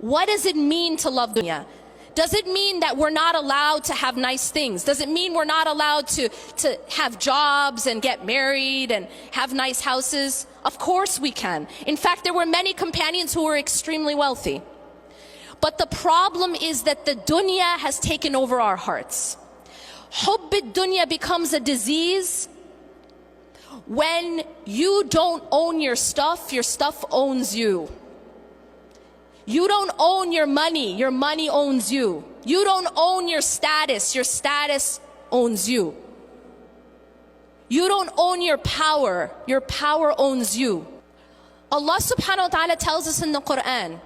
What does it mean to love dunya? Does it mean that we're not allowed to have nice things? Does it mean we're not allowed to have jobs and get married and have nice houses? Of course we can. In fact, there were many companions who were extremely wealthy. But the problem is that the dunya has taken over our hearts. Hubb dunya becomes a disease when you don't own your stuff owns you. You don't own your money owns you. You don't own your status owns you. You don't own your power owns you. Allah subhanahu wa ta'ala tells us in the Quran,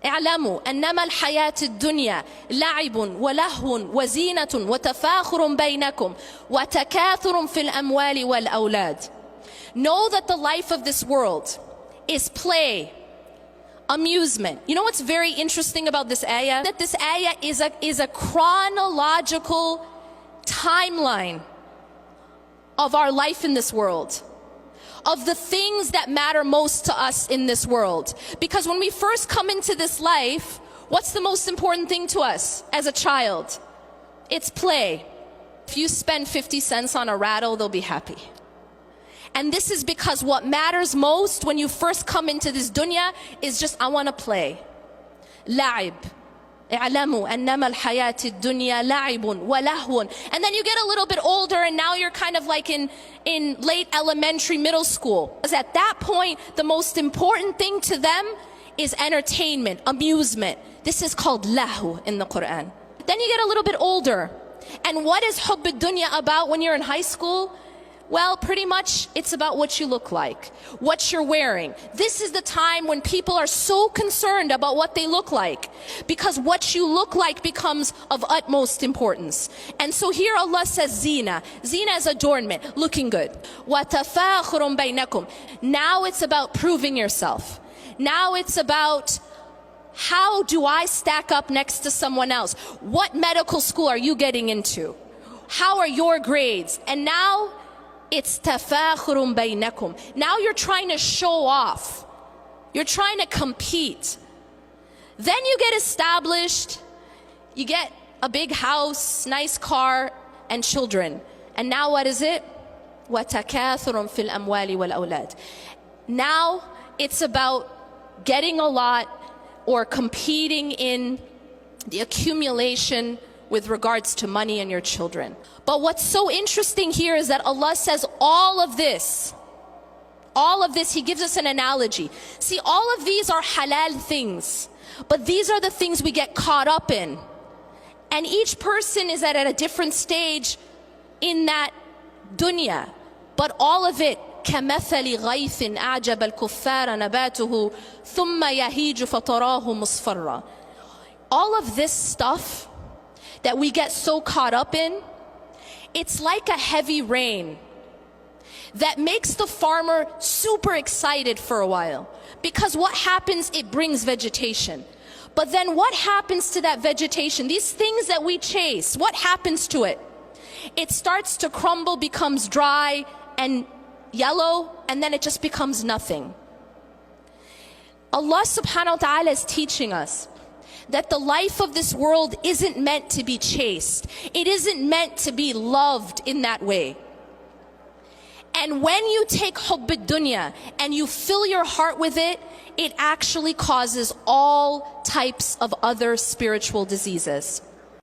اعلموا أنما الحياة الدنيا لعب ولهو وزينة وتفاخر بينكم وتكاثر في الأموال والأولاد. Know that the life of this world is play, amusement. You know what's very interesting about this ayah? That this ayah is a chronological timeline of our life in this world, of the things that matter most to us in this world. Because when we first come into this life, what's the most important thing to us as a child? It's play. If you spend 50 cents on a rattle, they'll be happy. And this is because what matters most when you first come into this dunya is just, I want to play. لعب. اعلموا أنما الحياة الدنيا لعب ولهو. And then you get a little bit older and now you're kind of like in late elementary, middle school. Because at that point, the most important thing to them is entertainment, amusement. This is called lahu in the Quran. Then you get a little bit older. And what is hubb dunya about when you're in high school? Well, pretty much it's about what you look like, what you're wearing. This is the time when people are so concerned about what they look like, because what you look like becomes of utmost importance. And so here Allah says zina. Zina is adornment, looking good. وَتَفَاخُرٌ بَيْنَكُمْ. Now it's about proving yourself. Now it's about, how do I stack up next to someone else? What medical school are you getting into? How are your grades? And now it's tafakhurun baynakum. Now you're trying to show off. You're trying to compete. Then you get established. You get a big house, nice car, and children. And now what is it? وَتَكَاثُرٌ فِي الْأَمْوَالِ وَالْأَوْلَادِ. Now it's about getting a lot or competing in the accumulation with regards to money and your children. But what's so interesting here is that Allah says all of this, He gives us an analogy. See, all of these are halal things, but these are the things we get caught up in. And each person is at a different stage in that dunya. But all of it, كَمَثَلِ غَيْثٍ أَعْجَبَ الْكُفَّارَ نَبَاتُهُ ثُمَّ يَهِيجُ فَتَرَاهُ مُصْفَرًّا. All of this stuff that we get so caught up in, it's like a heavy rain that makes the farmer super excited for a while. Because what happens, it brings vegetation. But then what happens to that vegetation? These things that we chase, what happens to it? It starts to crumble, becomes dry and yellow, and then it just becomes nothing. Allah subhanahu wa ta'ala is teaching us that the life of this world isn't meant to be chased. It isn't meant to be loved in that way. And when you take hubb dunya and you fill your heart with it, it actually causes all types of other spiritual diseases.